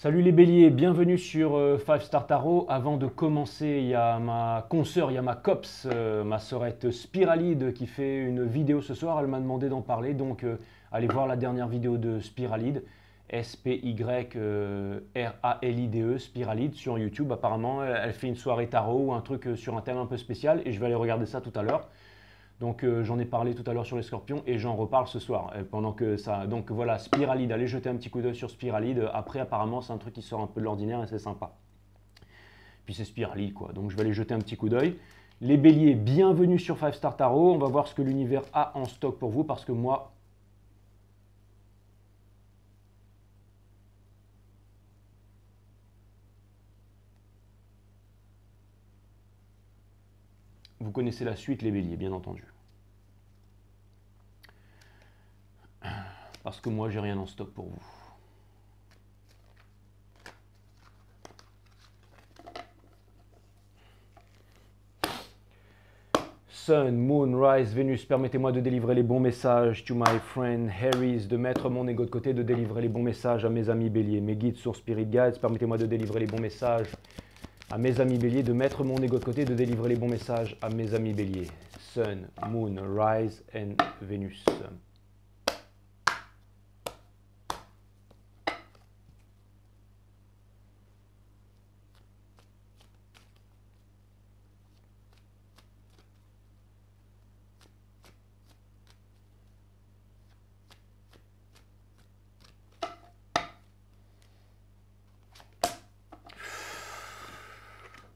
Salut les béliers, bienvenue sur 5 Star Tarot. Avant de commencer, il y a ma consoeur, il y a ma COPS, ma sœurette Spiralide qui fait une vidéo ce soir. Elle m'a demandé d'en parler, donc allez voir la dernière vidéo de Spiralide, S-P-Y-R-A-L-I-D-E, Spiralide sur YouTube. Apparemment, elle fait une soirée tarot ou un truc sur un thème un peu spécial et je vais aller regarder ça tout à l'heure. Donc j'en ai parlé tout à l'heure sur les scorpions et j'en reparle ce soir pendant que ça. Donc voilà, Spiralide, allez jeter un petit coup d'œil sur Spiralide. Après apparemment c'est un truc qui sort un peu de l'ordinaire et c'est sympa. Puis c'est Spiralide quoi, donc je vais aller jeter un petit coup d'œil. Les béliers, bienvenue sur 5 Star Tarot. On va voir ce que l'univers a en stock pour vous parce que moi... Vous connaissez la suite les béliers, bien entendu. Parce que moi j'ai rien en stock pour vous. Sun, Moon, Rise, Vénus, permettez-moi de délivrer les bons messages to my friend Harris, de mettre mon ego de côté, de délivrer les bons messages à mes amis béliers. Mes guides sur Spirit Guides, permettez-moi de délivrer les bons messages à mes amis béliers, de mettre mon ego de côté, de délivrer les bons messages à mes amis béliers. Sun, Moon, Rise and Venus.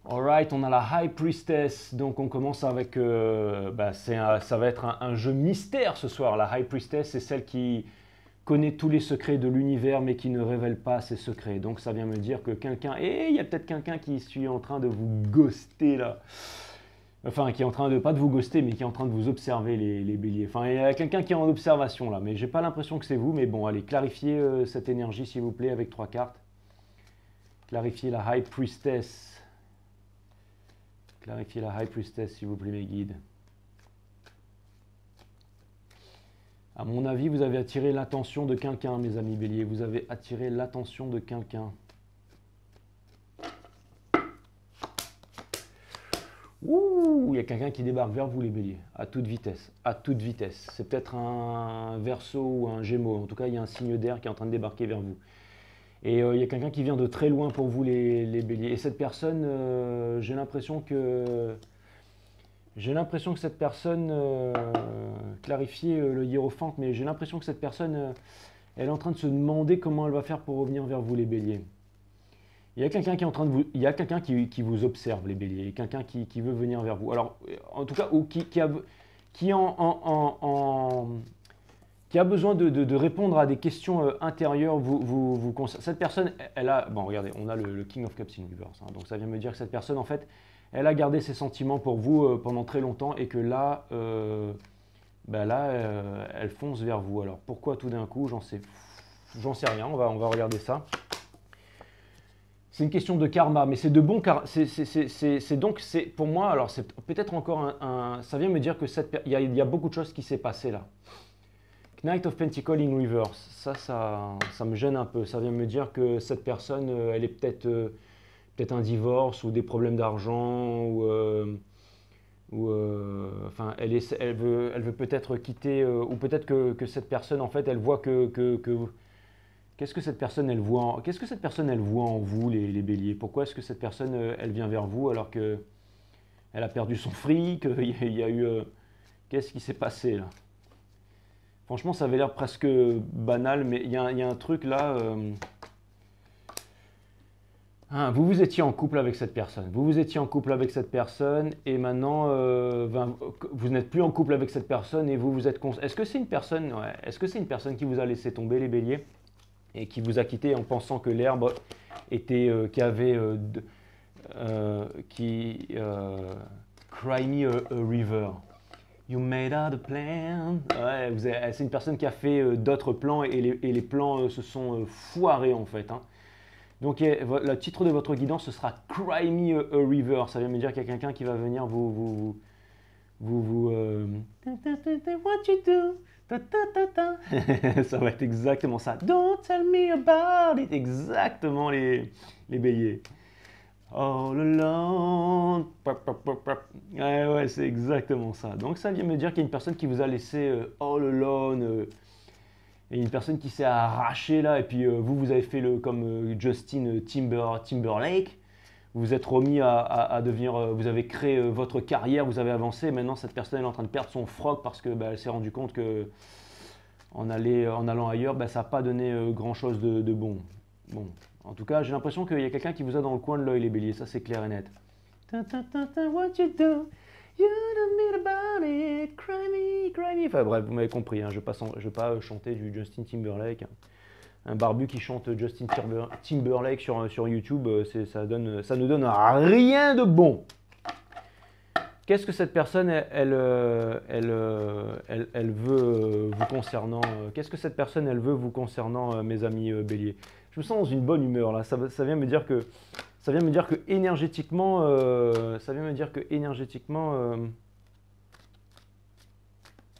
Alright, on a la High Priestess, donc on commence avec, ça va être un jeu mystère ce soir. La High Priestess, c'est celle qui connaît tous les secrets de l'univers mais qui ne révèle pas ses secrets. Donc ça vient me dire que quelqu'un, il y a peut-être quelqu'un qui est en train de vous ghoster là. Enfin, qui est en train de, pas de vous ghoster, mais qui est en train de vous observer les béliers. Enfin, il y a quelqu'un qui est en observation là, mais j'ai pas l'impression que c'est vous. Mais bon, allez, clarifiez cette énergie s'il vous plaît avec 3 cartes. Clarifiez la High Priestess. Clarifiez la High Priestess, s'il vous plaît, mes guides. À mon avis, vous avez attiré l'attention de quelqu'un, mes amis béliers. Vous avez attiré l'attention de quelqu'un. Ouh, il y a quelqu'un qui débarque vers vous, les béliers, à toute vitesse. À toute vitesse. C'est peut-être un Verseau ou un Gémeaux. En tout cas, il y a un signe d'air qui est en train de débarquer vers vous. Et il y a quelqu'un qui vient de très loin pour vous, les béliers. Et cette personne, j'ai l'impression que cette personne, clarifier le hiérophante, mais j'ai l'impression que cette personne, elle est en train de se demander comment elle va faire pour revenir vers vous, les béliers. Il y a quelqu'un qui est en train de vous, il y a quelqu'un qui vous observe, les béliers, quelqu'un qui veut venir vers vous. Alors, en tout cas, ou qui a besoin de répondre à des questions intérieures. Cette personne, elle a... Bon, regardez, on a le King of Cups in reverse. Hein, donc ça vient me dire que cette personne, en fait, elle a gardé ses sentiments pour vous pendant très longtemps et que là, elle fonce vers vous. Alors, pourquoi tout d'un coup? J'en sais rien. On va regarder ça. C'est une question de karma, mais c'est de bon karma. Pour moi, alors c'est peut-être encore ça vient me dire que il y a beaucoup de choses qui s'est passé là. Knight of Pentacles in reverse, ça me gêne un peu. Ça vient me dire que cette personne, elle est peut-être un divorce ou des problèmes d'argent enfin, elle veut peut-être quitter ou peut-être que cette personne, en fait, elle voit qu'est-ce que cette personne, elle voit en vous, les béliers? Pourquoi est-ce que cette personne, elle vient vers vous alors que elle a perdu son fric? Il y a eu, qu'est-ce qui s'est passé là? Franchement, ça avait l'air presque banal, mais il y a un truc là. Vous étiez en couple avec cette personne. Vous étiez en couple avec cette personne et maintenant, vous n'êtes plus en couple avec cette personne et vous êtes... Est-ce que c'est une personne, est-ce que c'est une personne qui vous a laissé tomber, les béliers, et qui vous a quitté en pensant que l'herbe était... Cry me a river. You made out a plan. Ouais, c'est une personne qui a fait d'autres plans et les plans se sont foirés en fait. Hein. Donc le titre de votre guidance ce sera Cry me a river. Ça veut me dire qu'il y a quelqu'un qui va venir what you do. Ta, ta, ta, ta. Ça va être exactement ça. Don't tell me about it. Exactement les béliers. All alone. Pop, pop, pop, pop. Ouais, ouais, c'est exactement ça. Donc ça vient me dire qu'il y a une personne qui vous a laissé all alone. Et une personne qui s'est arrachée là. Et puis vous avez fait comme Justin Timberlake. Vous vous êtes remis à devenir, vous avez créé votre carrière, vous avez avancé. Maintenant, cette personne est en train de perdre son froc parce que elle s'est rendue compte que en allant ailleurs, ça n'a pas donné grand-chose de bon. Bon, en tout cas, j'ai l'impression qu'il y a quelqu'un qui vous a dans le coin de l'œil, les béliers. Ça, c'est clair et net. What you do? You don't mean about it. Cry me, cry me. Enfin bref, vous m'avez compris. Hein, je ne vais pas chanter du Justin Timberlake. Hein. Un barbu qui chante Justin Timberlake sur YouTube, ça ne donne rien de bon. Qu'est-ce que cette personne, elle veut vous concernant Qu'est-ce que cette personne, elle veut vous concernant, mes amis béliers? Je me sens dans une bonne humeur là. Ça vient me dire que énergétiquement,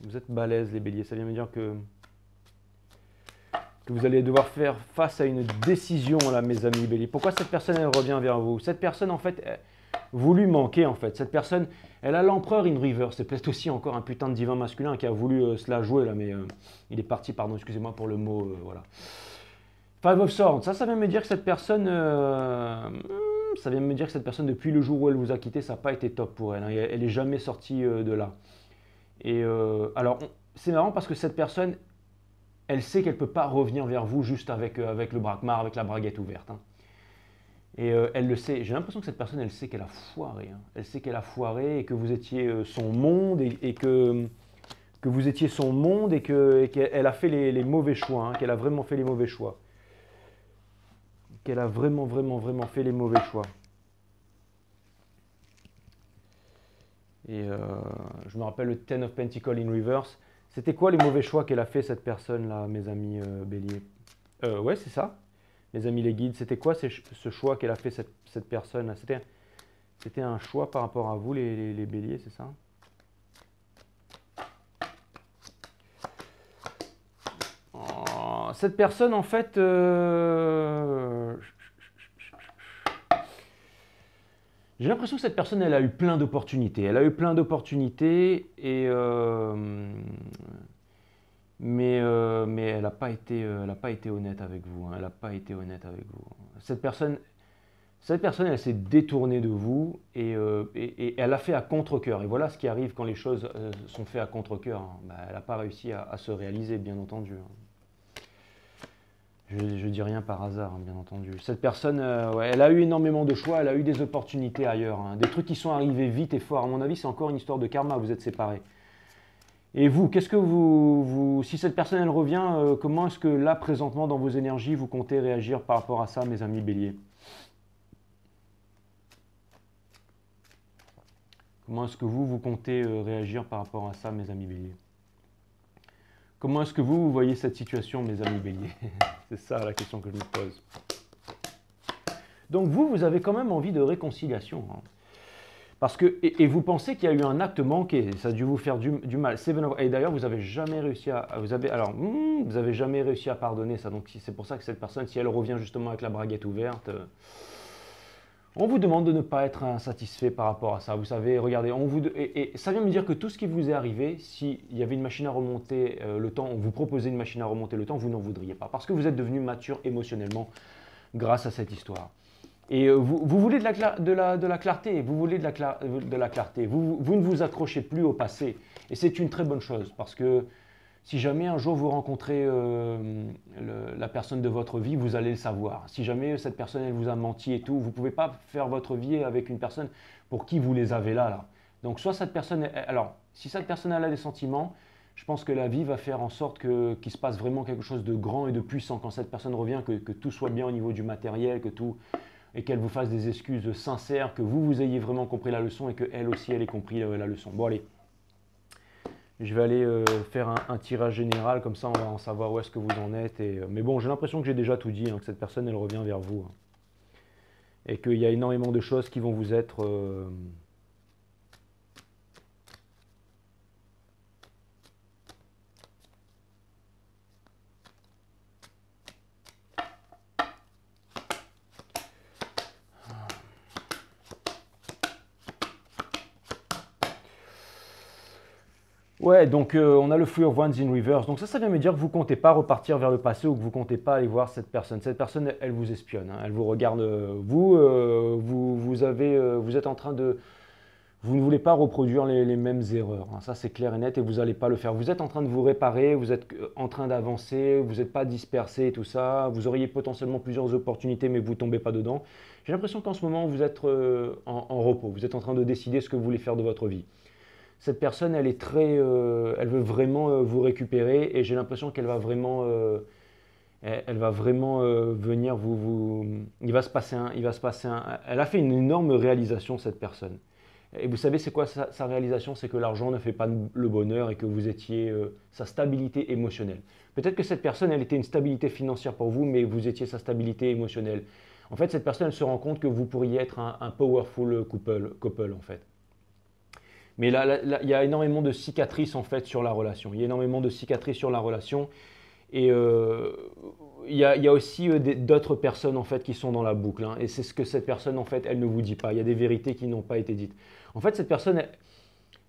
vous êtes balèzes les béliers. Ça vient me dire que vous allez devoir faire face à une décision là, mes amis béliers. Pourquoi cette personne, elle revient vers vous? Cette personne, en fait, vous lui manquez, en fait. Cette personne, elle a l'empereur in reverse. C'est peut-être aussi encore un putain de divin masculin qui a voulu se la jouer, là, mais il est parti, pardon, excusez-moi pour le mot, voilà. Five of Swords, ça vient me dire que cette personne, depuis le jour où elle vous a quitté, ça n'a pas été top pour elle. Hein. Elle n'est jamais sortie de là. Et alors, c'est marrant parce que cette personne, elle sait qu'elle ne peut pas revenir vers vous juste avec le braquemar, avec la braguette ouverte. Hein. Et elle le sait. J'ai l'impression que cette personne, elle sait qu'elle a foiré. Hein. Elle sait qu'elle a foiré et que vous étiez son monde et que vous étiez son monde et qu'elle a fait les mauvais choix. Hein, qu'elle a vraiment fait les mauvais choix. Qu'elle a vraiment fait les mauvais choix. Et je me rappelle le Ten of Pentacles in Reverse. C'était quoi les mauvais choix qu'elle a fait cette personne-là, mes amis béliers? Ouais, c'est ça, mes amis les guides. C'était quoi ce choix qu'elle a fait cette personne-là? C'était un choix par rapport à vous, les béliers, c'est ça? Oh, cette personne, en fait, j'ai l'impression que cette personne, elle a eu plein d'opportunités. Elle a eu plein d'opportunités, mais elle n'a pas été honnête avec vous. Hein. Elle n'a pas été honnête avec vous. Cette personne, elle s'est détournée de vous et elle a fait à contre-cœur. Et voilà ce qui arrive quand les choses sont faites à contre-cœur. Hein. Elle n'a pas réussi à se réaliser, bien entendu. Hein. Je ne dis rien par hasard, hein, bien entendu. Cette personne, ouais, elle a eu énormément de choix, elle a eu des opportunités ailleurs. Hein. Des trucs qui sont arrivés vite et fort. À mon avis, c'est encore une histoire de karma, vous êtes séparés. Et vous, qu'est-ce que si cette personne, elle revient, comment est-ce que là, présentement, dans vos énergies, vous comptez réagir par rapport à ça, mes amis béliers? Comment est-ce que vous comptez réagir par rapport à ça, mes amis béliers? Comment est-ce que vous voyez cette situation, mes amis béliers? C'est ça la question que je me pose. Donc vous avez quand même envie de réconciliation. Hein. Parce que, et vous pensez qu'il y a eu un acte manqué, ça a dû vous faire du mal. Et d'ailleurs, vous n'avez jamais réussi vous avez jamais réussi à pardonner ça. Donc c'est pour ça que cette personne, si elle revient justement avec la braguette ouverte, on vous demande de ne pas être insatisfait par rapport à ça. Vous savez, regardez, et ça vient me dire que tout ce qui vous est arrivé, s'il y avait une machine à remonter le temps, on vous proposait une machine à remonter le temps, vous n'en voudriez pas. Parce que vous êtes devenu mature émotionnellement grâce à cette histoire. Et vous voulez de la clarté, vous voulez de la clarté. Vous ne vous accrochez plus au passé. Et c'est une très bonne chose parce que si jamais un jour vous rencontrez la personne de votre vie, vous allez le savoir. Si jamais cette personne elle vous a menti et tout, vous ne pouvez pas faire votre vie avec une personne pour qui vous les avez là. Donc soit cette personne, alors si cette personne elle a des sentiments, je pense que la vie va faire en sorte qu'il se passe vraiment quelque chose de grand et de puissant quand cette personne revient, que tout soit bien au niveau du matériel, et qu'elle vous fasse des excuses sincères, que vous ayez vraiment compris la leçon et qu'elle aussi elle ait compris la leçon. Bon allez. Je vais aller faire un tirage général, comme ça on va en savoir où est-ce que vous en êtes. Mais bon, j'ai l'impression que j'ai déjà tout dit, hein, que cette personne, elle revient vers vous. Hein, et qu'il y a énormément de choses qui vont vous être... Ouais, donc on a le Three of Wands in reverse. Donc ça vient me dire que vous ne comptez pas repartir vers le passé ou que vous ne comptez pas aller voir cette personne. Cette personne, elle vous espionne, hein. Elle vous regarde, vous êtes en train de... Vous ne voulez pas reproduire les mêmes erreurs, hein. Ça, c'est clair et net et vous n'allez pas le faire. Vous êtes en train de vous réparer, vous êtes en train d'avancer, vous n'êtes pas dispersé et tout ça. Vous auriez potentiellement plusieurs opportunités, mais vous ne tombez pas dedans. J'ai l'impression qu'en ce moment, vous êtes en repos. Vous êtes en train de décider ce que vous voulez faire de votre vie. Cette personne, elle est elle veut vraiment vous récupérer et j'ai l'impression qu'elle va vraiment, elle va vraiment venir il va se passer elle a fait une énorme réalisation cette personne. Et vous savez c'est quoi sa réalisation? C'est que l'argent ne fait pas le bonheur et que vous étiez sa stabilité émotionnelle. Peut-être que cette personne, elle était une stabilité financière pour vous, mais vous étiez sa stabilité émotionnelle. En fait, cette personne, elle se rend compte que vous pourriez être un powerful couple en fait. Mais là, il y a énormément de cicatrices en fait sur la relation. Il y a énormément de cicatrices sur la relation. Et il y a aussi d'autres personnes en fait qui sont dans la boucle, hein. Et c'est ce que cette personne en fait, elle ne vous dit pas. Il y a des vérités qui n'ont pas été dites. En fait, cette personne,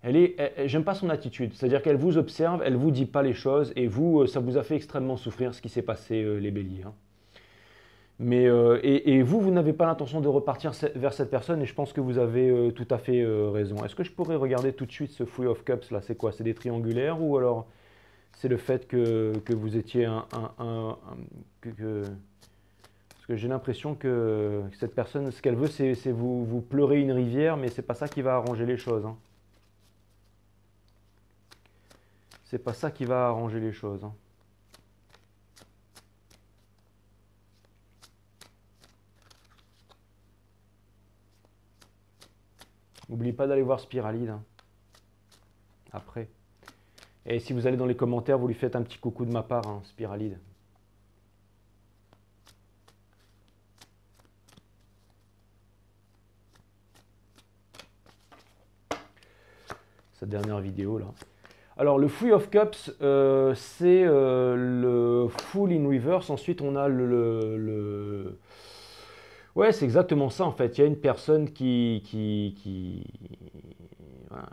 j'aime pas son attitude. C'est-à-dire qu'elle vous observe, elle vous dit pas les choses. Et vous, ça vous a fait extrêmement souffrir ce qui s'est passé, les béliers, hein. Mais, et vous, vous n'avez pas l'intention de repartir vers cette personne et je pense que vous avez tout à fait raison. Est-ce que je pourrais regarder tout de suite ce Three of Cups là? C'est quoi? C'est des triangulaires ou alors c'est le fait que vous étiez parce que j'ai l'impression que cette personne, ce qu'elle veut, c'est vous pleurer une rivière, mais c'est pas ça qui va arranger les choses, hein. C'est pas ça qui va arranger les choses, hein. N'oubliez pas d'aller voir Spiralide, hein, après. Et si vous allez dans les commentaires, vous lui faites un petit coucou de ma part, hein, Spiralide. Cette dernière vidéo là. Alors le Three of Cups, c'est le Fool in reverse. Ensuite on a Ouais, c'est exactement ça en fait. Il y a une personne voilà.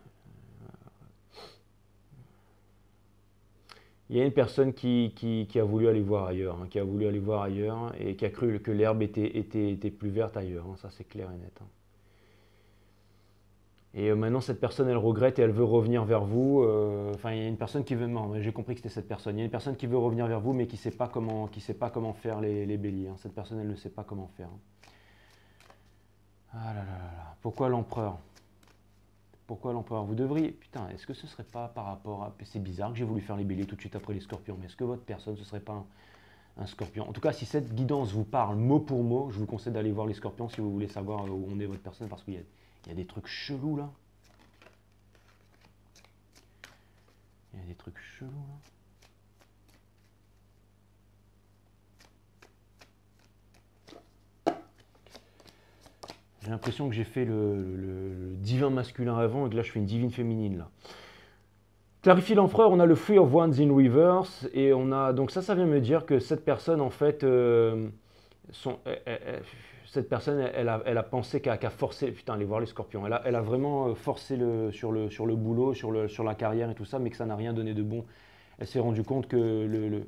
Il y a une personne qui a voulu aller voir ailleurs, hein, qui a voulu aller voir ailleurs et qui a cru que l'herbe était plus verte ailleurs, hein. Ça c'est clair et net, hein. Et maintenant cette personne elle regrette et elle veut revenir vers vous. Enfin il y a une personne qui veut, non, j'ai compris que c'était cette personne. Il y a une personne qui veut revenir vers vous mais qui ne sait pas comment faire les béliers, hein. Cette personne elle ne sait pas comment faire, hein. Ah là là là là. Pourquoi l'empereur? Pourquoi l'empereur? Vous devriez... Putain, est-ce que ce serait pas par rapport à... C'est bizarre que j'ai voulu faire les béliers tout de suite après les scorpions, mais est-ce que votre personne, ce serait pas un scorpion? En tout cas, si cette guidance vous parle mot pour mot, je vous conseille d'aller voir les scorpions si vous voulez savoir où on est votre personne, parce qu'il y a des trucs chelous là. Il y a des trucs chelous là. J'ai l'impression que j'ai fait le divin masculin avant et que là je fais une divine féminine là. Clarifier l'empereur, on a le Three of Wands in reverse et on a donc ça vient me dire que cette personne en fait, cette personne elle a pensé qu'à forcer, putain allez voir les scorpions, elle a vraiment forcé sur le boulot, sur la carrière et tout ça, mais que ça n'a rien donné de bon. Elle s'est rendue compte que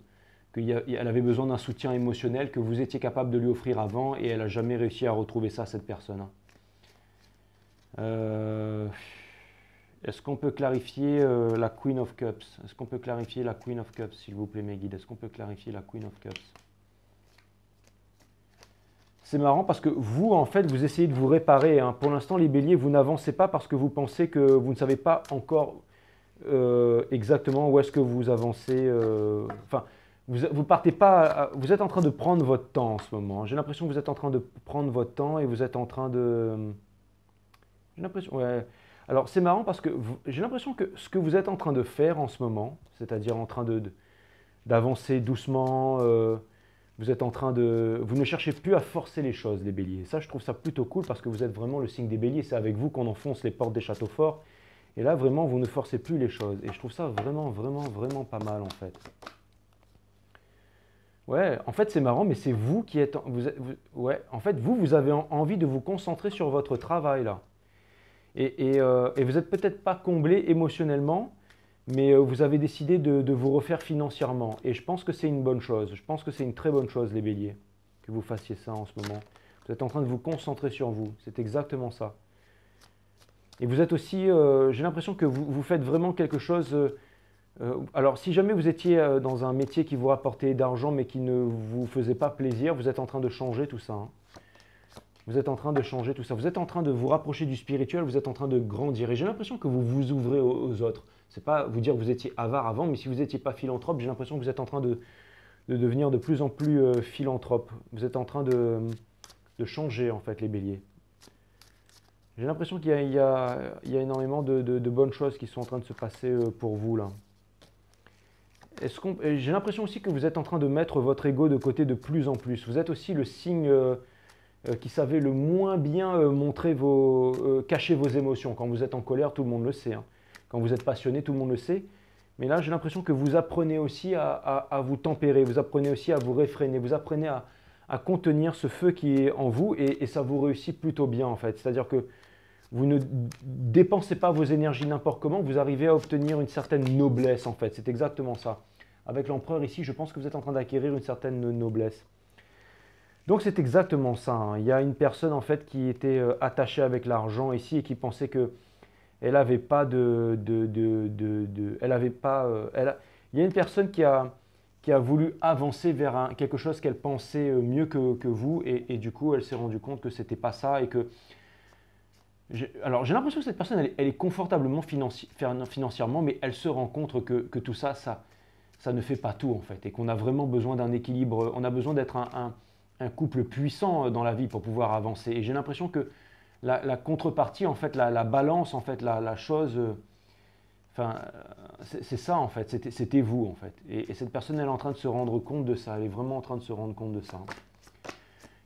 qu'elle avait besoin d'un soutien émotionnel que vous étiez capable de lui offrir avant et elle n'a jamais réussi à retrouver ça, cette personne, hein. Est-ce qu'on peut clarifier la Queen of Cups? Est-ce qu'on peut clarifier la Queen of Cups, s'il vous plaît, mes guides? Est-ce qu'on peut clarifier la Queen of Cups? C'est marrant parce que vous, en fait, vous essayez de vous réparer, hein. Pour l'instant, les béliers, vous n'avancez pas parce que vous pensez que vous ne savez pas encore exactement où est-ce que vous avancez. Enfin, vous partez pas, vous êtes en train de prendre votre temps en ce moment. J'ai l'impression que vous êtes en train de prendre votre temps et vous êtes en train de... J'ai l'impression, ouais. Alors c'est marrant parce que j'ai l'impression que ce que vous êtes en train de faire en ce moment, c'est-à-dire en train d'avancer doucement, vous êtes en train de... Vous ne cherchez plus à forcer les choses, les béliers. Ça, je trouve ça plutôt cool parce que vous êtes vraiment le signe des béliers. C'est avec vous qu'on enfonce les portes des châteaux forts. Et là, vraiment, vous ne forcez plus les choses. Et je trouve ça vraiment, vraiment, vraiment pas mal, en fait. Ouais, en fait, c'est marrant, mais c'est vous qui êtes... ouais, en fait, vous avez envie de vous concentrer sur votre travail, là. Et vous n'êtes peut-être pas comblé émotionnellement, mais vous avez décidé de vous refaire financièrement. Et je pense que c'est une bonne chose. Je pense que c'est une très bonne chose, les béliers, que vous fassiez ça en ce moment. Vous êtes en train de vous concentrer sur vous. C'est exactement ça. Et vous êtes aussi, j'ai l'impression que vous faites vraiment quelque chose. Alors, si jamais vous étiez dans un métier qui vous rapportait d'argent, mais qui ne vous faisait pas plaisir, vous êtes en train de changer tout ça. Hein. Vous êtes en train de changer tout ça. Vous êtes en train de vous rapprocher du spirituel, vous êtes en train de grandir. Et j'ai l'impression que vous vous ouvrez aux autres. C'est pas vous dire que vous étiez avare avant, mais si vous n'étiez pas philanthrope, j'ai l'impression que vous êtes en train de devenir de plus en plus philanthrope. Vous êtes en train de changer, en fait, les béliers. J'ai l'impression qu'il y a énormément de bonnes choses qui sont en train de se passer pour vous, là. J'ai l'impression aussi que vous êtes en train de mettre votre ego de côté de plus en plus. Vous êtes aussi le signe qui savait le moins bien cacher vos émotions. Quand vous êtes en colère, tout le monde le sait. Hein. Quand vous êtes passionné, tout le monde le sait. Mais là, j'ai l'impression que vous apprenez aussi à vous tempérer, vous apprenez aussi à vous réfréner, vous apprenez à contenir ce feu qui est en vous et ça vous réussit plutôt bien en fait. C'est-à-dire que vous ne dépensez pas vos énergies n'importe comment, vous arrivez à obtenir une certaine noblesse en fait. C'est exactement ça. Avec l'empereur ici, je pense que vous êtes en train d'acquérir une certaine noblesse. Donc c'est exactement ça. Hein. Il y a une personne en fait qui était attachée avec l'argent ici et qui pensait que elle n'avait pas elle avait pas, il y a une personne qui a voulu avancer vers quelque chose qu'elle pensait mieux que vous et du coup elle s'est rendue compte que c'était pas ça et que alors j'ai l'impression que cette personne elle est confortablement financièrement mais elle se rend compte que tout ça, ça ne fait pas tout en fait et qu'on a vraiment besoin d'un équilibre, on a besoin d'être un couple puissant dans la vie pour pouvoir avancer et j'ai l'impression que la contrepartie, en fait, la balance, en fait, la chose, enfin, c'est ça, en fait, c'était vous, en fait. Et cette personne, elle est en train de se rendre compte de ça, elle est vraiment en train de se rendre compte de ça.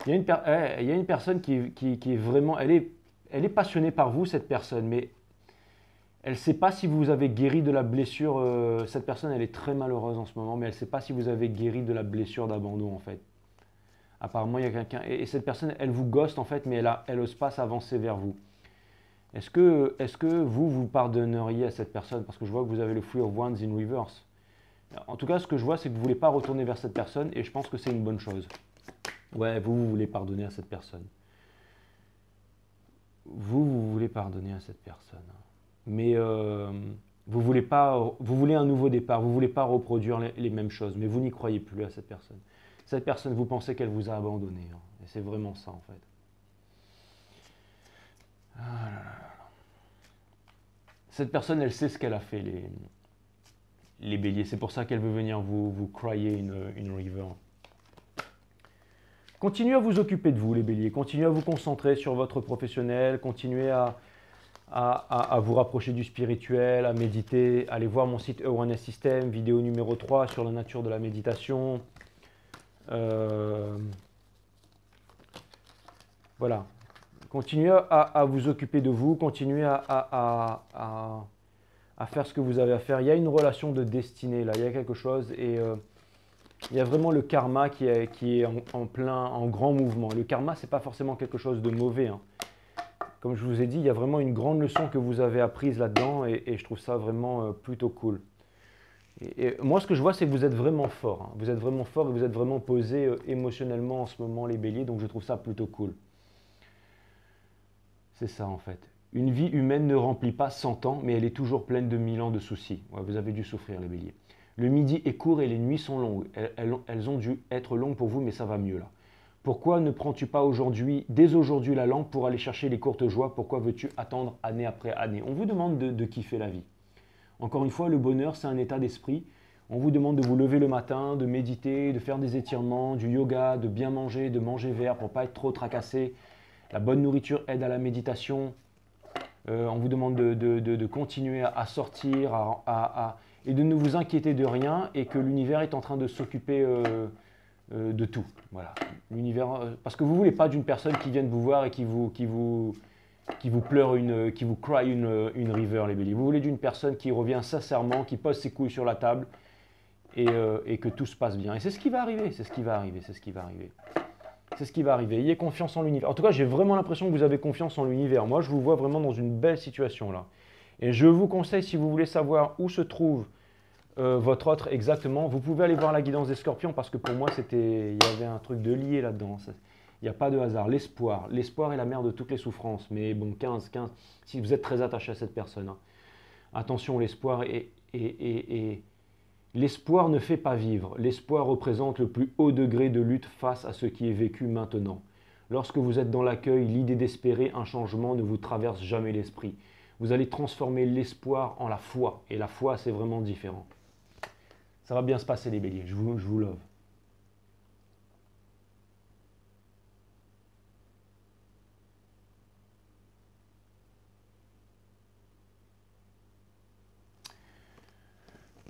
Il y a une personne qui est vraiment, elle est passionnée par vous, cette personne, mais elle ne sait pas si vous avez guéri de la blessure, cette personne, elle est très malheureuse en ce moment, mais elle ne sait pas si vous avez guéri de la blessure d'abandon, en fait. Apparemment, il y a quelqu'un, et cette personne, elle vous ghoste en fait, mais elle n'ose pas s'avancer vers vous. Est-ce que vous pardonneriez à cette personne? Parce que je vois que vous avez le Three of Wands in reverse. En tout cas, ce que je vois, c'est que vous ne voulez pas retourner vers cette personne, et je pense que c'est une bonne chose. Ouais, vous voulez pardonner à cette personne. Vous voulez pardonner à cette personne. Mais vous voulez un nouveau départ, vous ne voulez pas reproduire les mêmes choses, mais vous n'y croyez plus à cette personne. Cette personne, vous pensez qu'elle vous a abandonné. Hein, et c'est vraiment ça, en fait. Ah là là. Cette personne, elle sait ce qu'elle a fait, les béliers. C'est pour ça qu'elle veut venir vous crier une river. Continuez à vous occuper de vous, les béliers. Continuez à vous concentrer sur votre professionnel. Continuez à vous rapprocher du spirituel, à méditer. Allez voir mon site Awareness System, vidéo numéro 3 sur la nature de la méditation. Voilà. Continuez à vous occuper de vous, continuez à faire ce que vous avez à faire. Il y a une relation de destinée là, il y a quelque chose et il y a vraiment le karma qui est en grand mouvement. Le karma, ce n'est pas forcément quelque chose de mauvais. Hein. Comme je vous ai dit, il y a vraiment une grande leçon que vous avez apprise là-dedans et je trouve ça vraiment plutôt cool. Et moi, ce que je vois, c'est que vous êtes vraiment fort. Hein. Vous êtes vraiment fort et vous êtes vraiment posé émotionnellement en ce moment, les béliers. Donc, je trouve ça plutôt cool. C'est ça, en fait. Une vie humaine ne remplit pas 100 ans, mais elle est toujours pleine de 1000 ans de soucis. Ouais, vous avez dû souffrir, les béliers. Le midi est court et les nuits sont longues. Elles ont dû être longues pour vous, mais ça va mieux, là. Pourquoi ne prends-tu pas dès aujourd'hui la lampe pour aller chercher les courtes joies? Pourquoi veux-tu attendre année après année? On vous demande de kiffer la vie. Encore une fois, le bonheur, c'est un état d'esprit. On vous demande de vous lever le matin, de méditer, de faire des étirements, du yoga, de bien manger, de manger vert pour ne pas être trop tracassé. La bonne nourriture aide à la méditation. On vous demande de continuer à sortir et de ne vous inquiéter de rien et que l'univers est en train de s'occuper de tout. Voilà. L'univers, parce que vous ne voulez pas d'une personne qui vienne vous voir et qui vous pleure qui vous cry une river, les béliers. Vous voulez d'une personne qui revient sincèrement, qui pose ses couilles sur la table et que tout se passe bien. Et c'est ce qui va arriver, c'est ce qui va arriver, c'est ce qui va arriver. C'est ce qui va arriver. Ayez confiance en l'univers. En tout cas, j'ai vraiment l'impression que vous avez confiance en l'univers. Moi, je vous vois vraiment dans une belle situation là. Et je vous conseille, si vous voulez savoir où se trouve votre autre exactement, vous pouvez aller voir la guidance des scorpions parce que pour moi, il y avait un truc de lié là-dedans. Il n'y a pas de hasard. L'espoir. L'espoir est la mère de toutes les souffrances. Mais bon, 15, si vous êtes très attaché à cette personne, hein. Attention, l'espoir l'espoir ne fait pas vivre. L'espoir représente le plus haut degré de lutte face à ce qui est vécu maintenant. Lorsque vous êtes dans l'accueil, l'idée d'espérer un changement ne vous traverse jamais l'esprit. Vous allez transformer l'espoir en la foi. Et la foi, c'est vraiment différent. Ça va bien se passer les béliers, je vous love.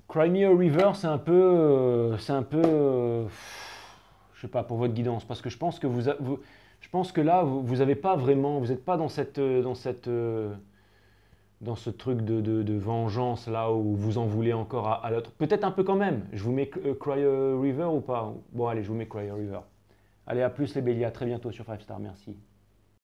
Cry Me a River, je sais pas, pour votre guidance, parce que je pense que je pense que là, vous avez pas vraiment, vous n'êtes pas dans dans ce truc de vengeance là où vous en voulez encore à l'autre. Peut-être un peu quand même. Je vous mets Cry a River ou pas? Bon, allez, je vous mets Cry a River. Allez, à plus les béliers, à très bientôt sur 5 Star, merci.